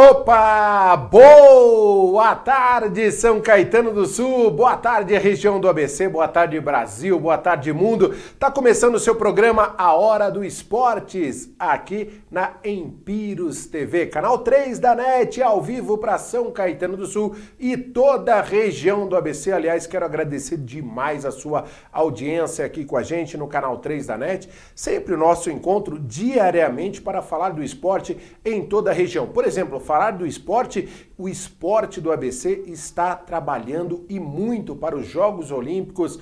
Opa! Boa tarde, São Caetano do Sul, boa tarde, região do ABC, boa tarde, Brasil, boa tarde, mundo. Tá começando o seu programa A Hora do Esportes, aqui na Empiros TV, canal 3 da NET, ao vivo para São Caetano do Sul e toda a região do ABC. Aliás, quero agradecer demais a sua audiência aqui com a gente no canal 3 da NET. Sempre o nosso encontro diariamente para falar do esporte em toda a região. Por exemplo, falar do esporte, o esporte do ABC está trabalhando e muito para os Jogos Olímpicos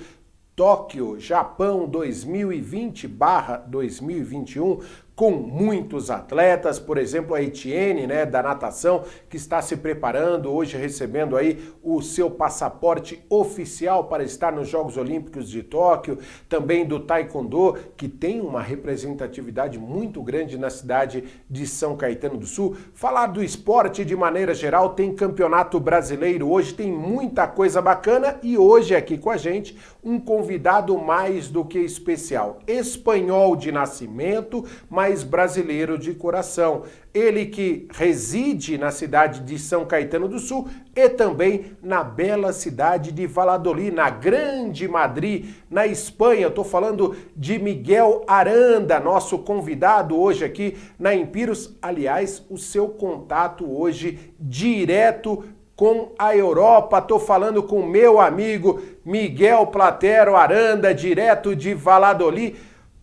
Tóquio, Japão 2020/2021, com muitos atletas, por exemplo, a Etienne, da natação, que está se preparando, hoje recebendo aí o seu passaporte oficial para estar nos Jogos Olímpicos de Tóquio, também do Taekwondo, que tem uma representatividade muito grande na cidade de São Caetano do Sul. Falar do esporte de maneira geral, tem campeonato brasileiro, hoje tem muita coisa bacana e hoje aqui com a gente um convidado mais do que especial, espanhol de nascimento, mas brasileiro de coração. Ele que reside na cidade de São Caetano do Sul e também na bela cidade de Valladolid, na Grande Madrid, na Espanha. Estou falando de Miguel Aranda, nosso convidado hoje aqui na Empiros. Aliás, o seu contato hoje direto com a Europa. Estou falando com meu amigo Miguel Platero Aranda, direto de Valladolid,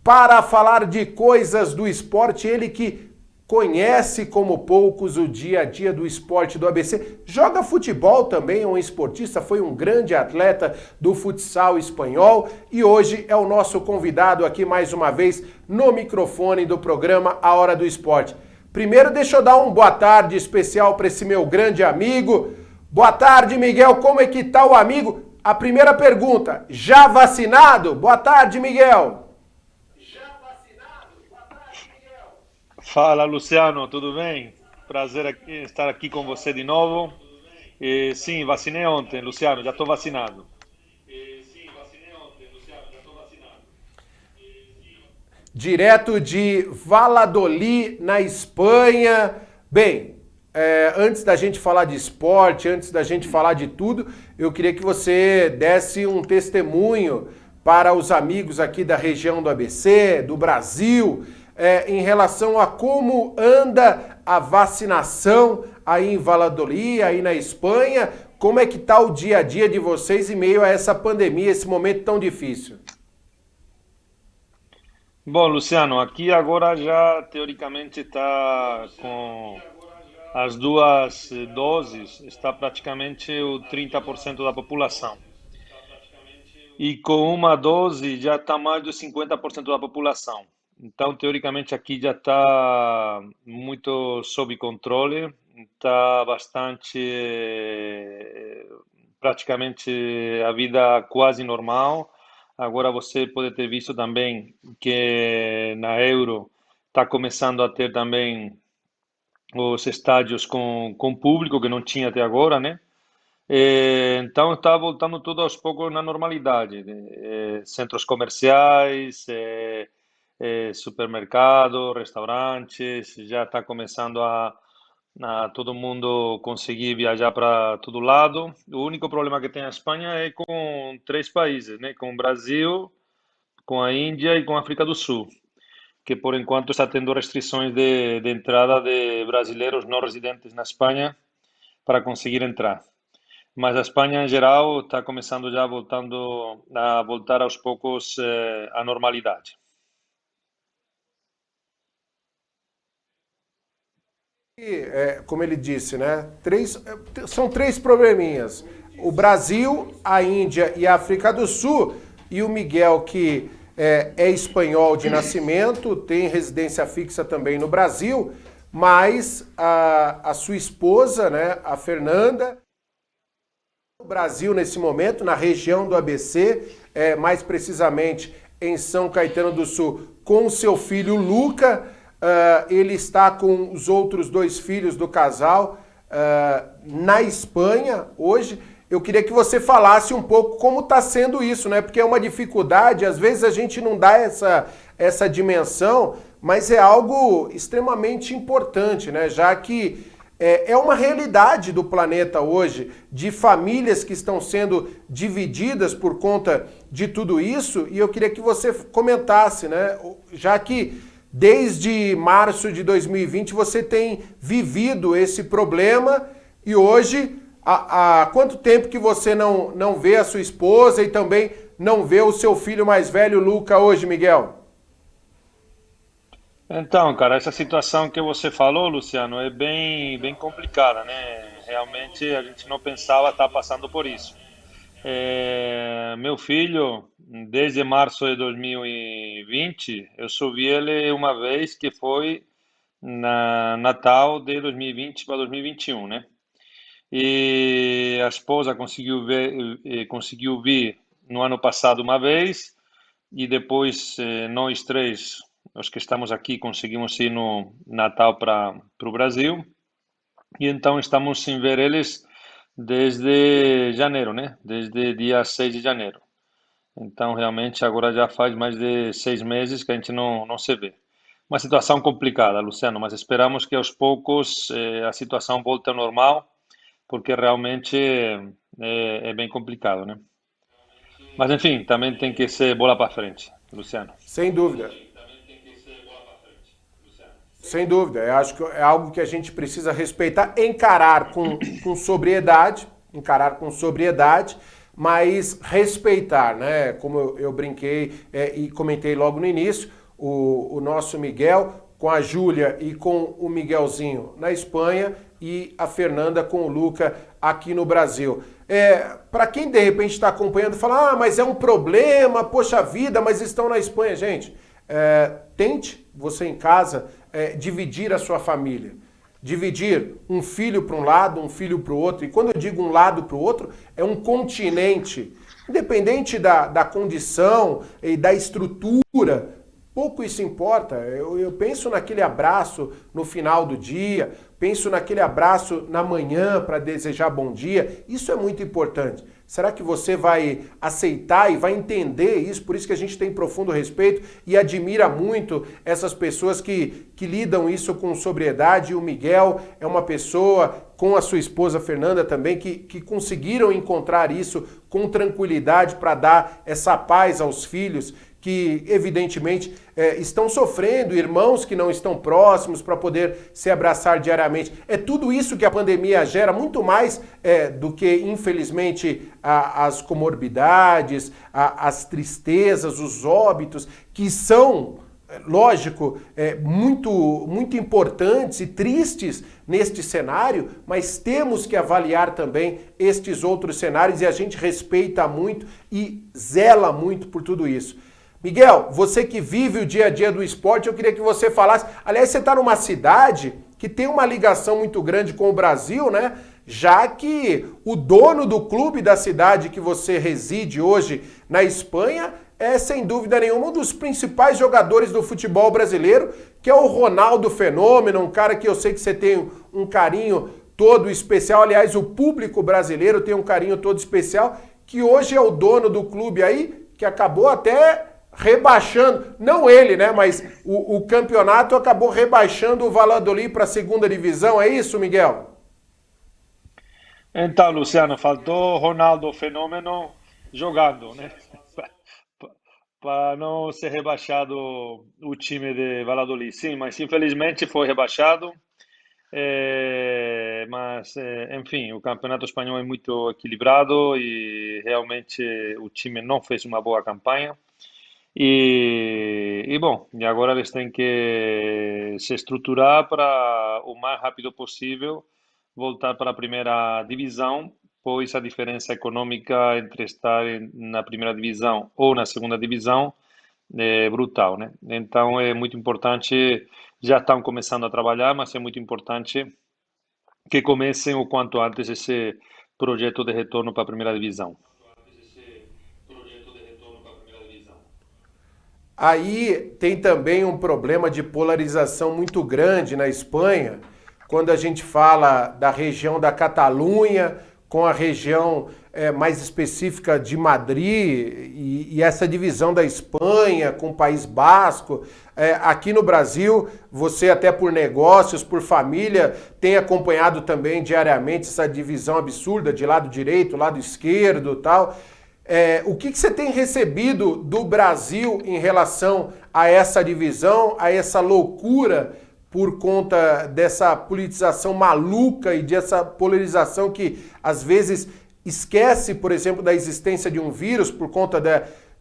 para falar de coisas do esporte, ele que conhece como poucos o dia a dia do esporte do ABC, joga futebol também, é um esportista, foi um grande atleta do futsal espanhol e hoje é o nosso convidado aqui mais uma vez no microfone do programa A Hora do Esporte. Primeiro deixa eu dar um boa tarde especial para esse meu grande amigo. Boa tarde, Miguel, como é que tá o amigo? A primeira pergunta, já vacinado? Boa tarde, Miguel. Fala, Luciano, tudo bem? Prazer estar aqui com você de novo. Sim, vacinei ontem, Luciano, já estou vacinado. Direto de Valladolid, na Espanha. Bem, antes da gente falar de esporte, antes da gente falar de tudo, eu queria que você desse um testemunho para os amigos aqui da região do ABC, do Brasil, em relação a como anda a vacinação aí em Valladolid, aí na Espanha, como é que está o dia a dia de vocês em meio a essa pandemia, esse momento tão difícil? Bom, Luciano, aqui agora já teoricamente está com as duas doses, está praticamente o 30% da população. E com uma dose já está mais de 50% da população. Então, teoricamente, aqui já está muito sob controle, está bastante, praticamente a vida quase normal. Agora você pode ter visto também que na Euro está começando a ter também os estádios com público, que não tinha até agora, né? Então está voltando tudo aos poucos na normalidade. Centros comerciais, supermercados, restaurantes, já está começando a todo mundo conseguir viajar para todo lado. O único problema que tem a Espanha é com três países, né? Com o Brasil, com a Índia e com a África do Sul, que por enquanto está tendo restrições de entrada de brasileiros não residentes na Espanha para conseguir entrar. Mas a Espanha, em geral, está começando já a voltar aos poucos à normalidade. E, como ele disse, são três probleminhas. O Brasil, a Índia e a África do Sul. E o Miguel, que é espanhol de nascimento, tem residência fixa também no Brasil, mas a sua esposa, a Fernanda, no Brasil nesse momento, na região do ABC, mais precisamente em São Caetano do Sul, com seu filho Luca. Ele está com os outros dois filhos do casal na Espanha hoje. Eu queria que você falasse um pouco como está sendo isso, porque é uma dificuldade, às vezes a gente não dá essa dimensão, mas é algo extremamente importante, já que É uma realidade do planeta hoje, de famílias que estão sendo divididas por conta de tudo isso, e eu queria que você comentasse, né? Já que desde março de 2020 você tem vivido esse problema e hoje, há quanto tempo que você não vê a sua esposa e também não vê o seu filho mais velho, Luca, hoje, Miguel? Então, cara, essa situação que você falou, Luciano, é bem complicada, né? Realmente a gente não pensava estar passando por isso. Meu filho, desde março de 2020, eu só vi ele uma vez, que foi na Natal de 2020 para 2021, né? E a esposa conseguiu vir no ano passado uma vez, e depois nós três, os que estamos aqui, conseguimos ir no Natal para o Brasil, e então estamos sem ver eles desde janeiro, né? Desde dia 6 de janeiro. Então, realmente, agora já faz mais de 6 meses que a gente não se vê. Uma situação complicada, Luciano, mas esperamos que aos poucos a situação volte ao normal, porque realmente é bem complicado, né? Mas, enfim, também tem que ser bola para frente, Luciano. Sem dúvida. Sem dúvida, eu acho que é algo que a gente precisa respeitar, encarar com sobriedade, mas respeitar, né? Como eu brinquei e comentei logo no início, o nosso Miguel com a Júlia e com o Miguelzinho na Espanha e a Fernanda com o Luca aqui no Brasil. Para quem de repente está acompanhando e fala, mas é um problema, poxa vida, mas estão na Espanha, gente. Tente, você em casa, dividir a sua família. Dividir um filho para um lado, um filho para o outro. E quando eu digo um lado para o outro, é um continente. Independente da condição e da estrutura, pouco isso importa. Eu penso naquele abraço no final do dia, penso naquele abraço na manhã para desejar bom dia. Isso é muito importante. Será que você vai aceitar e vai entender isso? Por isso que a gente tem profundo respeito e admira muito essas pessoas que lidam isso com sobriedade. E o Miguel é uma pessoa, com a sua esposa Fernanda também, que conseguiram encontrar isso com tranquilidade para dar essa paz aos filhos, que evidentemente estão sofrendo, irmãos que não estão próximos para poder se abraçar diariamente. É tudo isso que a pandemia gera, muito mais do que, infelizmente, as comorbidades, as tristezas, os óbitos, que são, lógico, muito importantes e tristes neste cenário, mas temos que avaliar também estes outros cenários e a gente respeita muito e zela muito por tudo isso. Miguel, você que vive o dia a dia do esporte, eu queria que você falasse. Aliás, você está numa cidade que tem uma ligação muito grande com o Brasil, né? Já que o dono do clube da cidade que você reside hoje na Espanha é, sem dúvida nenhuma, um dos principais jogadores do futebol brasileiro, que é o Ronaldo Fenômeno, um cara que eu sei que você tem um carinho todo especial. Aliás, o público brasileiro tem um carinho todo especial, que hoje é o dono do clube aí, que acabou até rebaixando, não ele, né, mas o campeonato acabou rebaixando o Valladolid para a segunda divisão, é isso, Miguel? Então, Luciano, faltou Ronaldo Fenômeno jogando, né? Para não ser rebaixado o time de Valladolid. Sim, mas infelizmente foi rebaixado. Enfim, o campeonato espanhol é muito equilibrado e realmente o time não fez uma boa campanha. Bom, e agora eles têm que se estruturar para o mais rápido possível voltar para a primeira divisão, pois a diferença econômica entre estar na primeira divisão ou na segunda divisão é brutal, né? Então é muito importante, já estão começando a trabalhar, mas é muito importante que comecem o quanto antes esse projeto de retorno para a primeira divisão. Aí tem também um problema de polarização muito grande na Espanha, quando a gente fala da região da Catalunha com a região mais específica de Madrid e essa divisão da Espanha com o País Basco. Aqui no Brasil, você até por negócios, por família, tem acompanhado também diariamente essa divisão absurda de lado direito, lado esquerdo e tal. O que você tem recebido do Brasil em relação a essa divisão, a essa loucura por conta dessa politização maluca e dessa polarização que às vezes esquece, por exemplo, da existência de um vírus por conta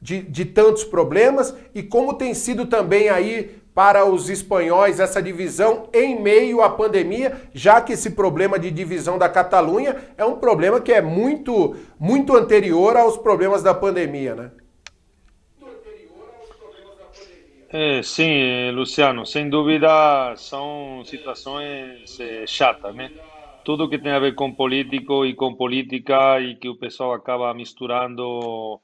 de tantos problemas, e como tem sido também aí para os espanhóis essa divisão em meio à pandemia, já que esse problema de divisão da Catalunha é um problema que é muito, muito anterior aos problemas da pandemia, né? Sim, Luciano, sem dúvida são situações chatas, né? Tudo que tem a ver com político e com política e que o pessoal acaba misturando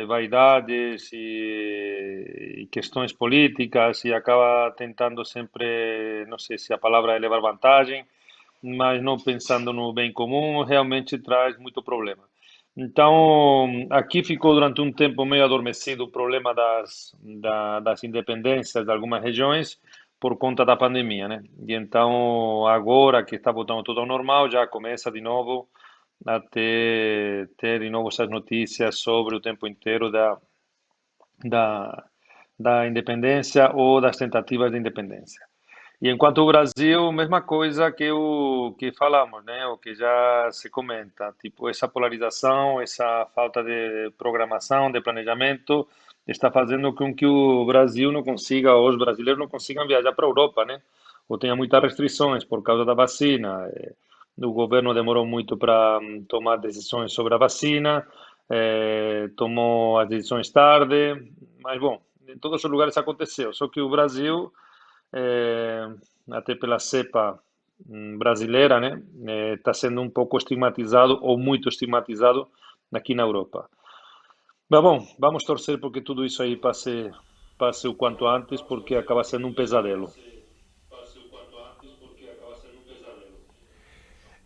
vaidades e questões políticas e acaba tentando sempre, não sei se a palavra é levar vantagem, mas não pensando no bem comum, realmente traz muito problema. Então, aqui ficou durante um tempo meio adormecido o problema das independências de algumas regiões por conta da pandemia, né? E então, agora que está voltando tudo ao normal, já começa de novo a ter de novo essas notícias sobre o tempo inteiro da, da independência ou das tentativas de independência. E enquanto o Brasil, mesma coisa que o que falamos, né? O que já se comenta, tipo essa polarização, essa falta de programação, de planejamento, está fazendo com que o Brasil não consiga, ou os brasileiros não consigam viajar para a Europa, né? Ou tenha muitas restrições por causa da vacina. O governo demorou muito para tomar decisões sobre a vacina, tomou as decisões tarde, mas bom, em todos os lugares aconteceu. Só que o Brasil eh, até pela cepa brasileira, né, está sendo um pouco estigmatizado ou muito estigmatizado aqui na Europa. Mas bom, vamos torcer porque tudo isso aí passe o quanto antes, porque acaba sendo um pesadelo.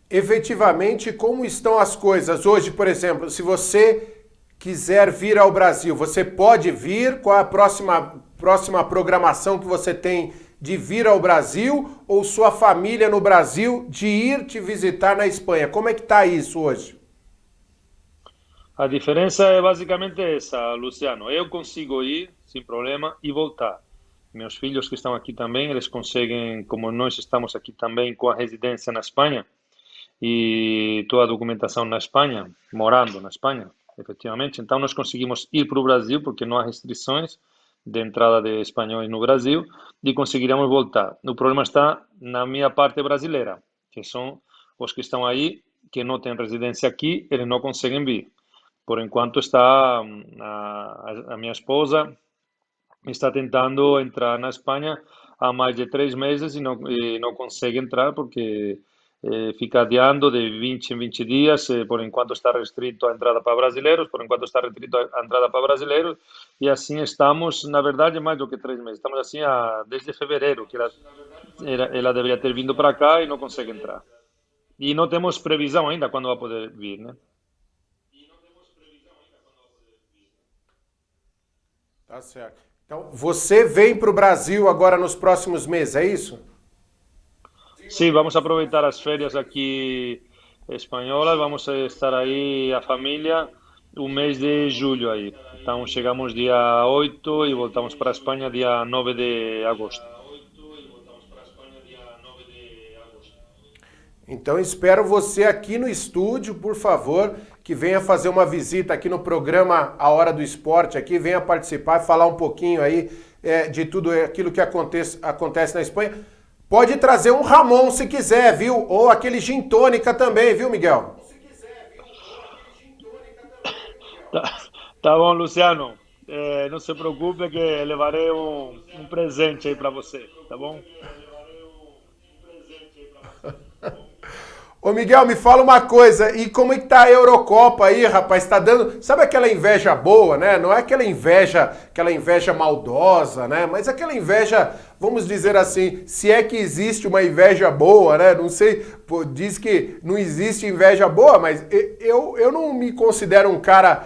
Efetivamente, como estão as coisas hoje, por exemplo, se você quiser vir ao Brasil, você pode vir? Qual é a próxima programação que você tem de vir ao Brasil, ou sua família no Brasil de ir te visitar na Espanha? Como é que está isso hoje? A diferença é basicamente essa, Luciano. Eu consigo ir sem problema e voltar. Meus filhos que estão aqui também, eles conseguem, como nós estamos aqui também com a residência na Espanha, e toda a documentação na Espanha, morando na Espanha, efetivamente. Então, nós conseguimos ir para o Brasil, porque não há restrições de entrada de espanhóis no Brasil, e conseguiremos voltar. O problema está na minha parte brasileira, que são os que estão aí, que não têm residência aqui, eles não conseguem vir. Por enquanto, a minha esposa está tentando entrar na Espanha há mais de 3 meses e não consegue entrar porque fica adiando de 20 em 20 dias, por enquanto está restrito a entrada para brasileiros, por enquanto está restrito a entrada para brasileiros, e assim estamos, na verdade, mais do que 3 meses. Estamos assim desde fevereiro, que ela deveria ter vindo para cá e não consegue entrar. E não temos previsão ainda quando vai poder vir, né? Tá certo. Então, você vem para o Brasil agora nos próximos meses, é isso? Sí, vamos a aproveitar as férias aqui espanholas, vamos a estar aí a família o mês de julho aí. Então chegamos dia 8 e voltamos para a Espanha dia 9 de agosto. Então espero você aqui no estúdio, por favor, que venha fazer uma visita aqui no programa A Hora do Esporte, aqui venha participar, falar um pouquinho aí de tudo aquilo que acontece na Espanha. Pode trazer um Ramon se quiser, viu? Ou aquele gin tônica também, viu, Miguel? Tá, tá bom, Luciano. Não se preocupe que levarei um presente aí para você, tá bom? Ô Miguel, me fala uma coisa, e como é que tá a Eurocopa aí, rapaz? Tá dando, sabe aquela inveja boa, né? Não é aquela inveja maldosa, né? Mas aquela inveja, vamos dizer assim, se é que existe uma inveja boa, né? Não sei, pô, diz que não existe inveja boa, mas eu não me considero um cara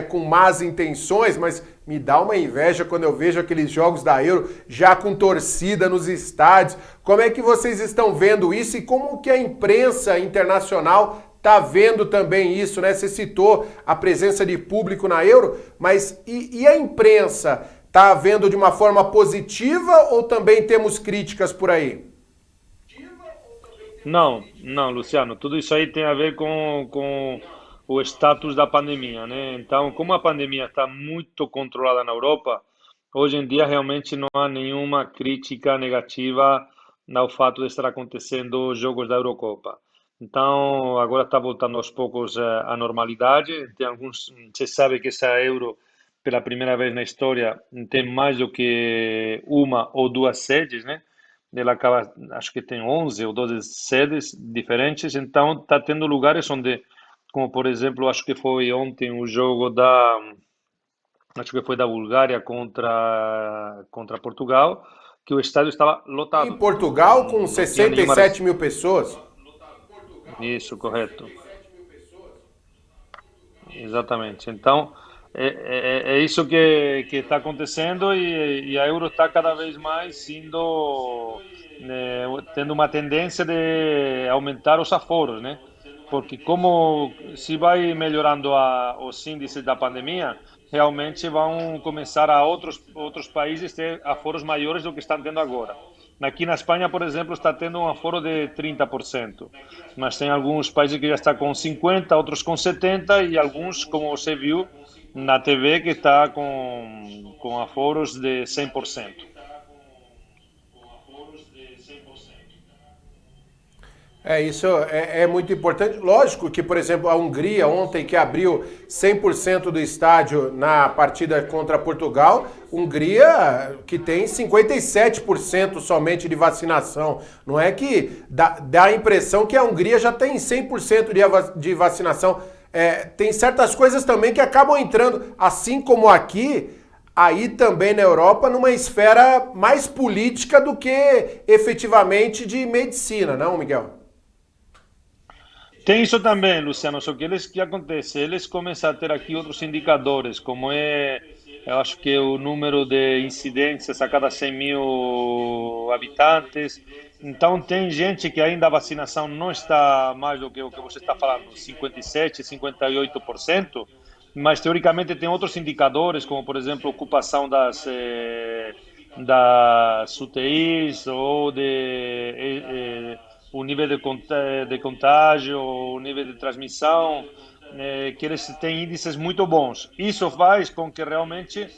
com más intenções, mas me dá uma inveja quando eu vejo aqueles jogos da Euro já com torcida nos estádios. Como é que vocês estão vendo isso e como que a imprensa internacional está vendo também isso, né? Você citou a presença de público na Euro, mas e a imprensa está vendo de uma forma positiva ou também temos críticas por aí? Não, não, Luciano, tudo isso aí tem a ver com o status da pandemia, né? Então, como a pandemia está muito controlada na Europa, hoje em dia realmente não há nenhuma crítica negativa ao fato de estar acontecendo os jogos da Eurocopa. Então, agora está voltando aos poucos à normalidade. Tem alguns, você sabe que essa Euro, pela primeira vez na história, tem mais do que uma ou duas sedes, né? Ele acaba, acho que tem 11 ou 12 sedes diferentes, então está tendo lugares onde, como por exemplo, acho que foi ontem o jogo acho que foi da Bulgária contra Portugal, que o estádio estava Em lotado, Portugal, com não tinha nenhuma 67 mil pessoas. isso, correto. Exatamente. Então, é isso que está acontecendo e a euro está cada vez mais sendo, tendo uma tendência de aumentar os aforos, né? Porque como se vai melhorando os índices da pandemia, realmente vão começar a outros países ter aforos maiores do que estão tendo agora. Aqui na Espanha, por exemplo, está tendo um aforo de 30%, mas tem alguns países que já está com 50%, outros com 70% e alguns, como você viu na TV, que está com aforos de 100%. Isso é muito importante. Lógico que, por exemplo, a Hungria ontem que abriu 100% do estádio na partida contra Portugal, Hungria que tem 57% somente de vacinação. Não é que dá a impressão que a Hungria já tem 100% de vacinação. Tem certas coisas também que acabam entrando, assim como aqui, aí também na Europa, numa esfera mais política do que efetivamente de medicina, não, Miguel? Tem isso também, Luciano, só que eles, que acontece? Eles começam a ter aqui outros indicadores, como eu acho que o número de incidências a cada 100 mil habitantes. Então, tem gente que ainda a vacinação não está mais do que o que você está falando, 57, 58%, mas teoricamente tem outros indicadores, como, por exemplo, ocupação das UTIs ou o nível de contágio, o nível de transmissão, que eles têm índices muito bons. Isso faz com que realmente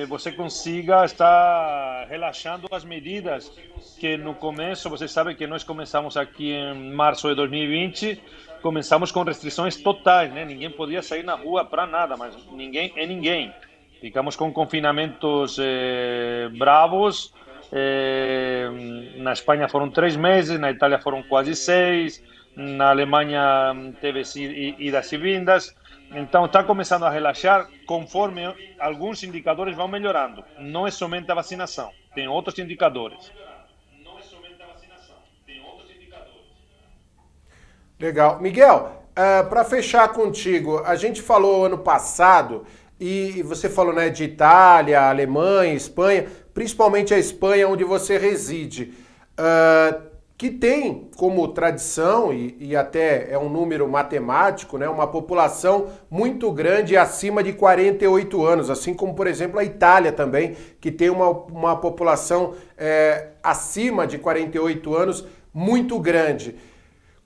você consiga estar relaxando as medidas que no começo, você sabe que nós começamos aqui em março de 2020, começamos com restrições totais, né? Ninguém podia sair na rua para nada, mas ninguém é ninguém. Ficamos com confinamentos bravos. Na Espanha foram 3 meses, na Itália foram quase 6, na Alemanha teve idas e vindas. Então está começando a relaxar conforme alguns indicadores vão melhorando. Não é somente a vacinação, tem outros indicadores. Legal. Miguel, para fechar contigo, a gente falou ano passado e você falou, né, de Itália, Alemanha, Espanha, principalmente a Espanha, onde você reside, que tem como tradição e até é um número matemático, né, uma população muito grande acima de 48 anos, assim como, por exemplo, a Itália também, que tem uma população acima de 48 anos muito grande.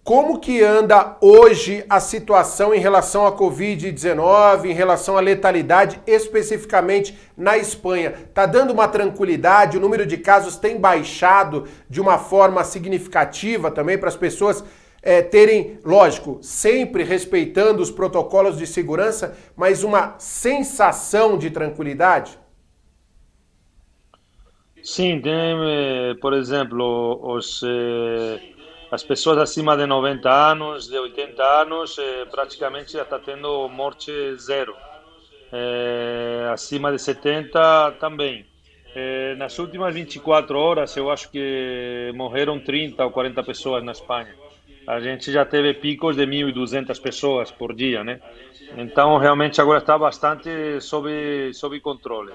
Como que anda hoje a situação em relação à Covid-19, em relação à letalidade, especificamente na Espanha? Está dando uma tranquilidade? O número de casos tem baixado de uma forma significativa também para as pessoas terem, lógico, sempre respeitando os protocolos de segurança, mas uma sensação de tranquilidade? Sim, tem, por exemplo, as pessoas acima de 90 anos, de 80 anos, praticamente já está tendo morte zero. Acima de 70 também. Nas últimas 24 horas, eu acho que morreram 30 ou 40 pessoas na Espanha. A gente já teve picos de 1.200 pessoas por dia, né? Então, realmente agora está bastante sob controle.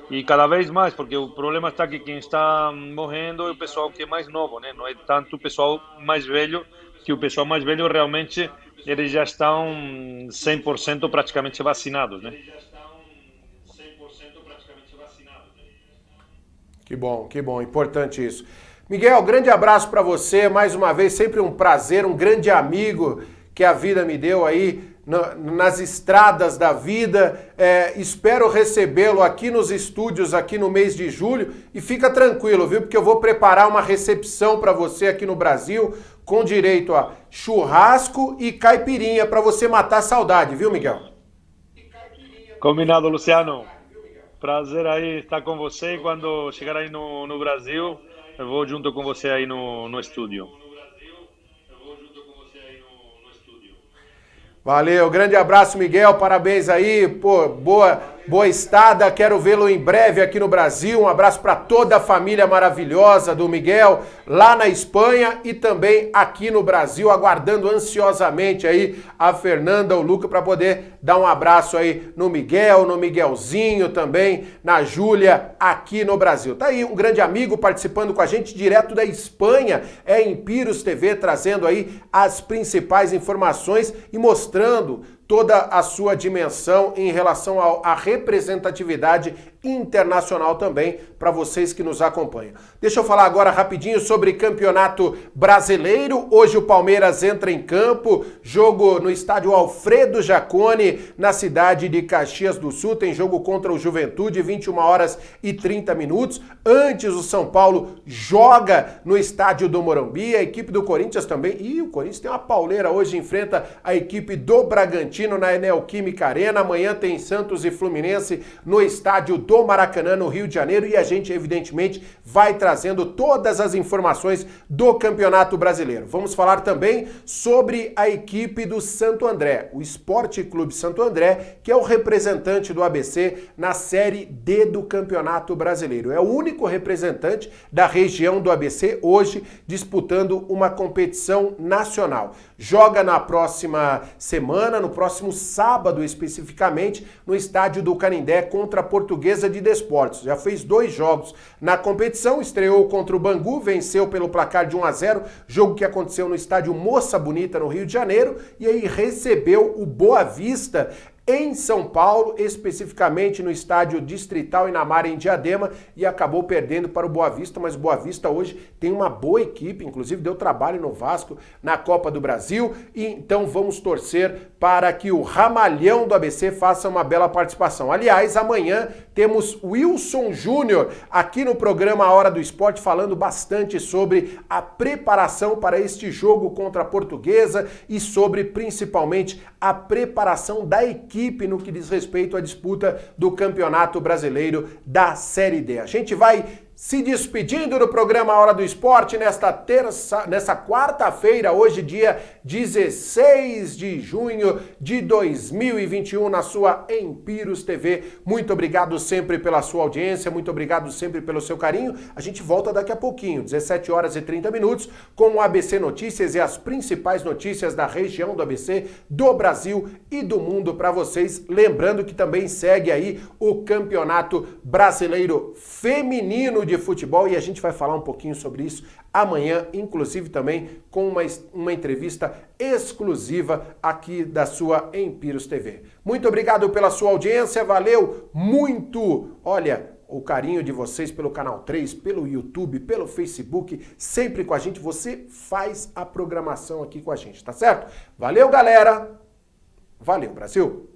E cada vez mais, porque o problema está que quem está morrendo é o pessoal que é mais novo, né? Não é tanto o pessoal mais velho, que o pessoal mais velho realmente eles já estão 100% praticamente vacinados, né? Que bom, importante isso. Miguel, grande abraço para você, mais uma vez, sempre um prazer, um grande amigo que a vida me deu aí nas estradas da vida. Espero recebê-lo aqui nos estúdios aqui no mês de julho e fica tranquilo, viu? Porque eu vou preparar uma recepção para você aqui no Brasil com direito a churrasco e caipirinha para você matar a saudade, viu, Miguel? Combinado, Luciano. Prazer aí estar com você. Quando chegar aí no Brasil, eu vou junto com você aí no estúdio. Valeu, grande abraço, Miguel, parabéns aí, pô, boa estada, quero vê-lo em breve aqui no Brasil. Um abraço para toda a família maravilhosa do Miguel, lá na Espanha e também aqui no Brasil, aguardando ansiosamente aí a Fernanda, o Luca, para poder dar um abraço aí no Miguel, no Miguelzinho também, na Júlia, aqui no Brasil. Tá aí um grande amigo participando com a gente direto da Espanha, Empirus TV, trazendo aí as principais informações e mostrando toda a sua dimensão em relação à representatividade internacional também para vocês que nos acompanham. Deixa eu falar agora rapidinho sobre Campeonato Brasileiro. Hoje o Palmeiras entra em campo, jogo no estádio Alfredo Jaconi, na cidade de Caxias do Sul. Tem jogo contra o Juventude, 21h30. Antes o São Paulo joga no estádio do Morumbi, a equipe do Corinthians também. E o Corinthians tem uma pauleira hoje, enfrenta a equipe do Bragantino na Neoquímica Arena. Amanhã tem Santos e Fluminense no estádio do Maracanã, no Rio de Janeiro, e a gente, evidentemente, vai trazendo todas as informações do Campeonato Brasileiro. Vamos falar também sobre a equipe do Santo André, o Esporte Clube Santo André, que é o representante do ABC na Série D do Campeonato Brasileiro. É o único representante da região do ABC hoje disputando uma competição nacional. Joga na próxima semana, no próximo sábado especificamente, no estádio do Canindé contra a Portuguesa de Desportos. Já fez 2 jogos na competição, estreou contra o Bangu, venceu pelo placar de 1-0, jogo que aconteceu no estádio Moça Bonita, no Rio de Janeiro, e aí recebeu o Boa Vista em São Paulo, especificamente no estádio Distrital Inamar, em Diadema, e acabou perdendo para o Boa Vista, mas o Boa Vista hoje tem uma boa equipe, inclusive deu trabalho no Vasco na Copa do Brasil, e então vamos torcer para que o Ramalhão do ABC faça uma bela participação. Aliás, amanhã temos Wilson Júnior aqui no programa A Hora do Esporte, falando bastante sobre a preparação para este jogo contra a Portuguesa e sobre, principalmente, a preparação da equipe no que diz respeito à disputa do Campeonato Brasileiro da Série D. A gente vai se despedindo do programa A Hora do Esporte nessa quarta-feira, hoje dia 16 de junho de 2021, na sua Empirus TV. Muito obrigado sempre pela sua audiência, muito obrigado sempre pelo seu carinho. A gente volta daqui a pouquinho, 17h30, com o ABC Notícias e as principais notícias da região do ABC, do Brasil e do mundo para vocês. Lembrando que também segue aí o Campeonato Brasileiro Feminino de Futebol, e a gente vai falar um pouquinho sobre isso amanhã, inclusive também com uma entrevista exclusiva aqui da sua Empirus TV. Muito obrigado pela sua audiência, valeu muito! Olha, o carinho de vocês pelo Canal 3, pelo YouTube, pelo Facebook, sempre com a gente, você faz a programação aqui com a gente, tá certo? Valeu, galera! Valeu, Brasil!